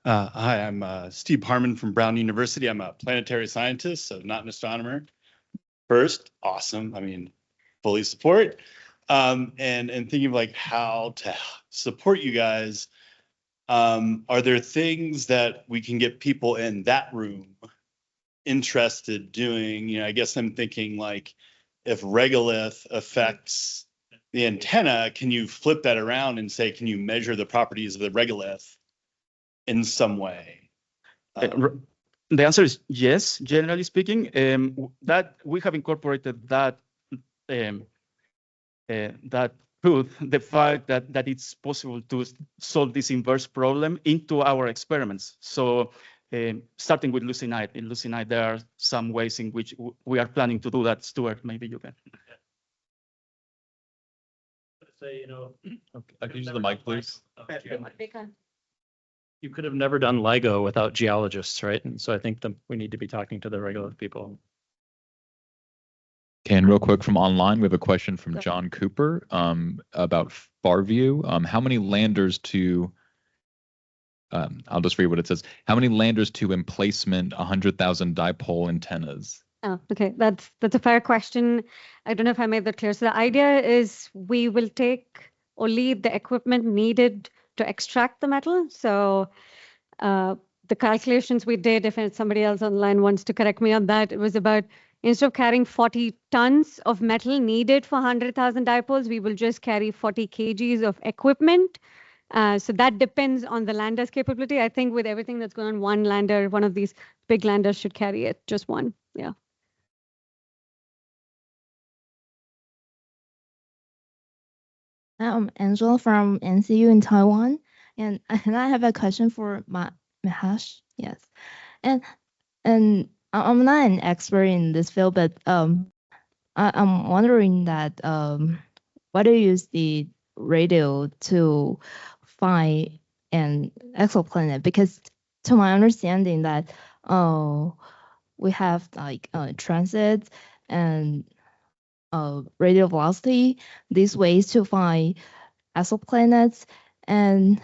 Hi, I'm Steve Harmon from Brown University. I'm a planetary scientist, so not an astronomer. First, awesome. I mean, fully support. And thinking of like how to support you guys. Are there things that we can get people in that room interested doing? You know, I guess I'm thinking like if regolith affects the antenna, can you flip that around and say, can you measure the properties of the regolith in some way? The answer is yes, generally speaking. That we have incorporated that that truth, the fact that it's possible to solve this inverse problem into our experiments. So starting with Lucinite, in Lucinite, there are some ways in which we are planning to do that. Stuart, maybe you can. Say, you know, Okay, I can use the mic, please. You could have never done LIGO without geologists, right? And so I think we need to be talking to the regular people. Okay, and real quick from online, we have a question from John Cooper about FarView. How many landers to, I'll just read what it says. How many landers to emplacement 100,000 dipole antennas? Oh, okay, that's a fair question. I don't know if I made that clear. So the idea is we will take only the equipment needed to extract the metal. So the calculations we did, if somebody else online wants to correct me on that, it was about instead of carrying 40 tons of metal needed for 100,000 dipoles, we will just carry 40 kgs of equipment. So that depends on the lander's capability. I think with everything that's going on, one lander, one of these big landers should carry it, just one. Yeah. I'm Angela from NCU in Taiwan, and I have a question for Mahesh. Yes, and I'm not an expert in this field, but I'm wondering that why do you use the radio to find an exoplanet? Because to my understanding that we have like transit and radial velocity, these ways to find exoplanets. And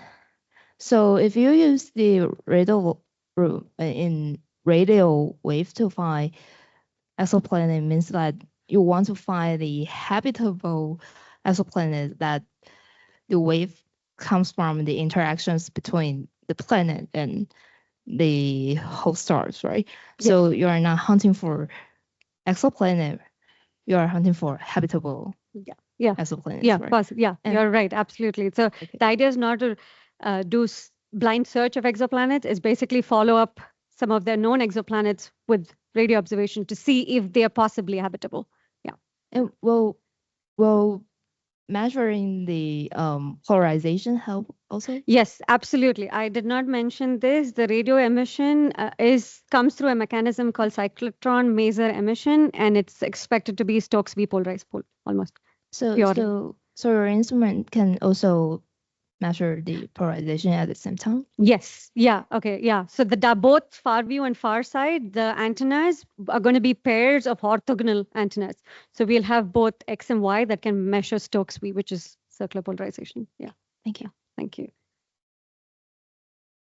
so if you use the radial wave to find exoplanet, it means that you want to find the habitable exoplanet that the wave comes from the interactions between the planet and the host stars, right? Yes. So you are not hunting for exoplanet, you are hunting for habitable exoplanets. Yeah, right? Yeah, you're right, absolutely. So the idea is not to do blind search of exoplanets, it's basically follow up some of their known exoplanets with radio observation to see if they are possibly habitable. Yeah. And will measuring the polarization help also? Yes, absolutely. I did not mention this. The radio emission comes through a mechanism called cyclotron maser emission, and it's expected to be Stokes-V polarized almost. So your instrument can also measure the polarization at the same time? Yes. Yeah. Okay. Yeah. So both far view and far side, the antennas are going to be pairs of orthogonal antennas. So we'll have both X and Y that can measure Stokes-V, which is circular polarization. Yeah. Thank you. Thank you.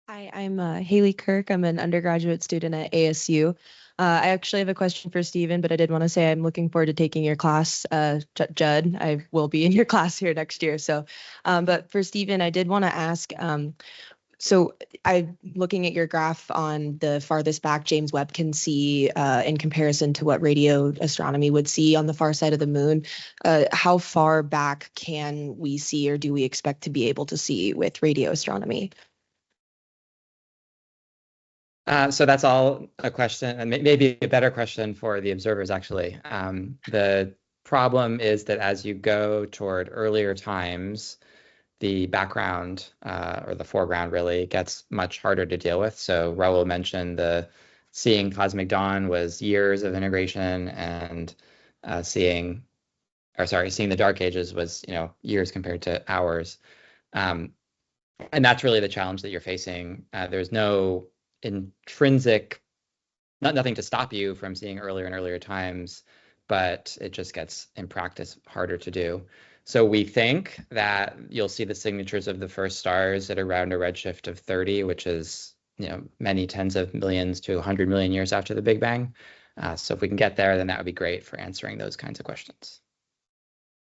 Hi, I'm Haley Kirk. I'm an undergraduate student at ASU. I actually have a question for Stephen, but I did want to say I'm looking forward to taking your class, Judd. I will be in your class here next year. So, but for Stephen, I did want to ask, so I'm looking at your graph on the farthest back James Webb can see in comparison to what radio astronomy would see on the far side of the moon. How far back can we see, or do we expect to be able to see with radio astronomy? So that's all a question, and maybe a better question for the observers, actually. The problem is that as you go toward earlier times, the background or the foreground really gets much harder to deal with. So Raul mentioned seeing cosmic dawn was years of integration, and seeing the dark ages was years compared to hours. And that's really the challenge that you're facing. There's no intrinsic, nothing to stop you from seeing earlier and earlier times, but it just gets in practice harder to do. So we think that you'll see the signatures of the first stars at around a redshift of 30, which is many tens of millions to 100 million years after the Big Bang. So if we can get there, then that would be great for answering those kinds of questions.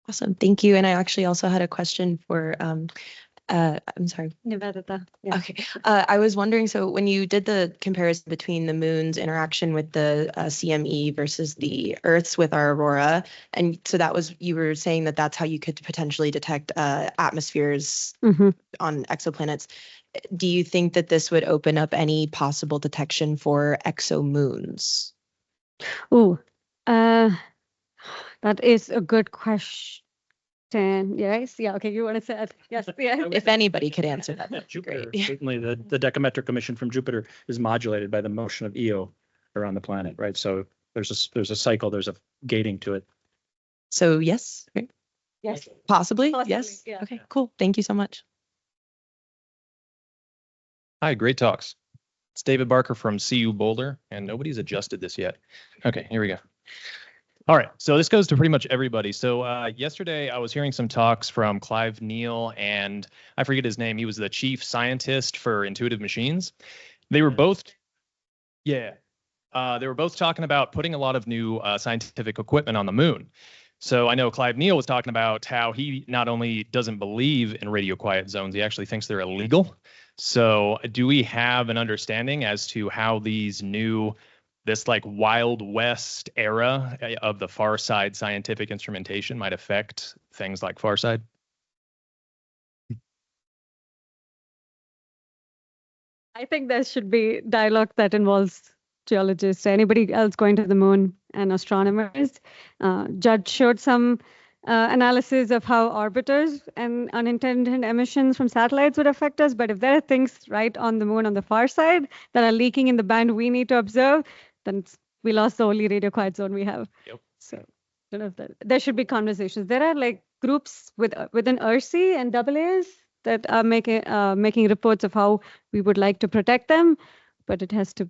Awesome. Thank you. And I actually also had a question for, I'm sorry. Nivedita. Yeah. Okay. I was wondering, so when you did the comparison between the moon's interaction with the CME versus the Earth's with our aurora, and so that was, you were saying that that's how you could potentially detect atmospheres Mhm. on exoplanets. Do you think that this would open up any possible detection for exomoons? Oh, that is a good question. Yes. Yeah. Okay. You want to say it? Yes. Yeah. If anybody could answer that, that'd be Jupiter, great. certainly the decametric emission from Jupiter is modulated by the motion of Io around the planet, right? So there's a cycle, there's a gating to it. So yes, right? Yes. Possibly, Possibly, yes. yeah. Okay, cool. Thank you so much. Hi, great talks. It's David Barker from CU Boulder, and nobody's adjusted this yet. Okay, here we go. All right, so this goes to pretty much everybody. So yesterday I was hearing some talks from Clive Neal, and I forget his name. He was the chief scientist for Intuitive Machines. They were both, they were both talking about putting a lot of new scientific equipment on the moon. So I know Clive Neal was talking about how he not only doesn't believe in radio quiet zones, he actually thinks they're illegal. So do we have an understanding as to how this like Wild West era of the far side scientific instrumentation might affect things like Farside? I think there should be dialogue that involves geologists, anybody else going to the moon, and astronomers. Judd showed some analysis of how orbiters and unintended emissions from satellites would affect us. But if there are things right on the moon on the far side that are leaking in the band we need to observe, then we lost the only radio quiet zone we have. Yep. So I don't know if there should be conversations. There are like groups within ERSI and AA's that are making reports of how we would like to protect them, but it has to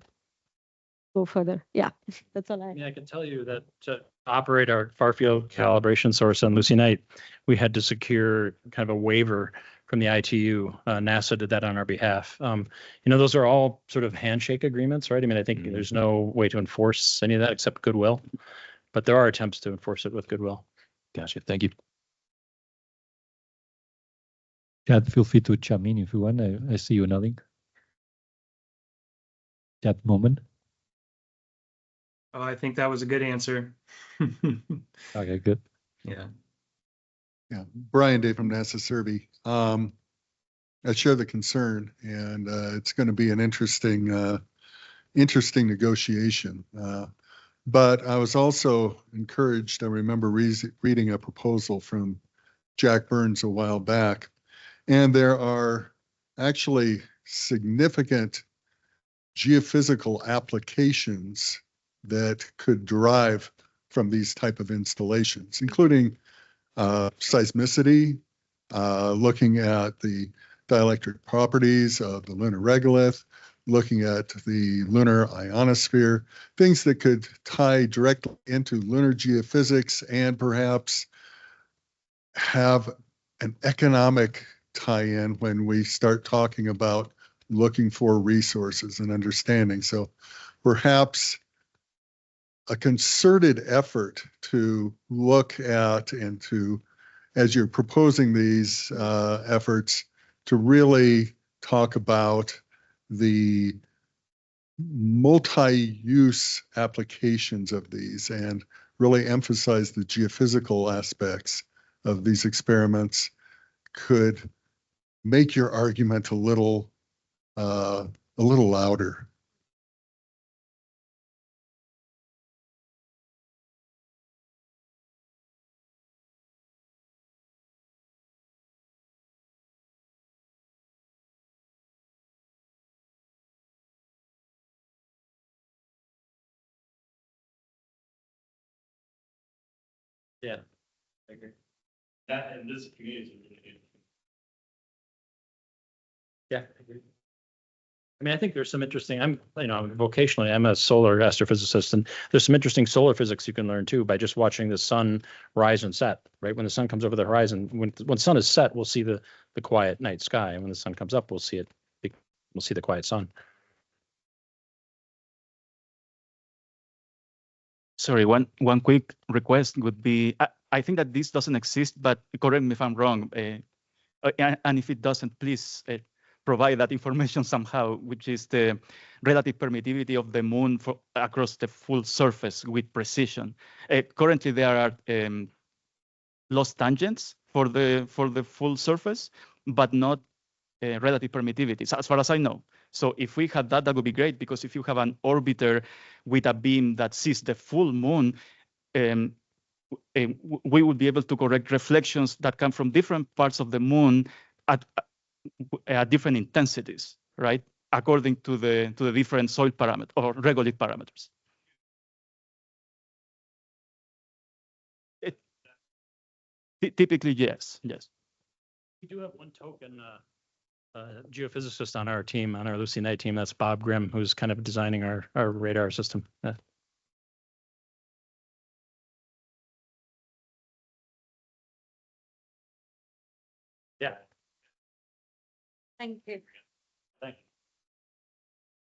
go further. Yeah, that's all I mean, I can tell you that to operate our far field calibration source on Lucy Night, we had to secure kind of a waiver from the ITU. NASA did that on our behalf. Those are all sort of handshake agreements, right? I mean, I think there's no way to enforce any of that except goodwill, but there are attempts to enforce it with goodwill. Gotcha. Thank you. Chad, feel free to chime in if you want. I see you nodding. That moment. Oh, I think that was a good answer. Okay, good. Yeah. Yeah, Brian Day from NASA Survey. I share the concern, and it's going to be an interesting negotiation. But I was also encouraged. I remember reading a proposal from Jack Burns a while back, and there are actually significant geophysical applications that could derive from these type of installations, including seismicity, looking at the dielectric properties of the lunar regolith, looking at the lunar ionosphere, things that could tie directly into lunar geophysics and perhaps have an economic tie-in when we start talking about looking for resources and understanding. So perhaps a concerted effort to look at and to, as you're proposing these efforts, to really talk about the multi-use applications of these and really emphasize the geophysical aspects of these experiments could make your argument a little louder. Yeah, I agree. That and this community is really good. Yeah, I agree. I mean, I think there's some interesting, vocationally, I'm a solar astrophysicist, and there's some interesting solar physics you can learn too by just watching the sun rise and set, right? When the sun comes over the horizon, when the sun is set, we'll see the quiet night sky. And when the sun comes up, we'll see the quiet sun. Sorry, one quick request would be, I think that this doesn't exist, but correct me if I'm wrong. And if it doesn't, please provide that information somehow, which is the relative permittivity of the moon across the full surface with precision. Currently, there are lost tangents for the full surface, but not relative permittivity, as far as I know. So if we had that, that would be great, because if you have an orbiter with a beam that sees the full moon, we would be able to correct reflections that come from different parts of the moon at different intensities, right? According to the different soil parameters or regolith parameters. Typically, yes. We do have one token geophysicist on our team, on our Lucy Knight team. That's Bob Grimm, who's kind of designing our radar system. Yeah. Thank you. Thank you.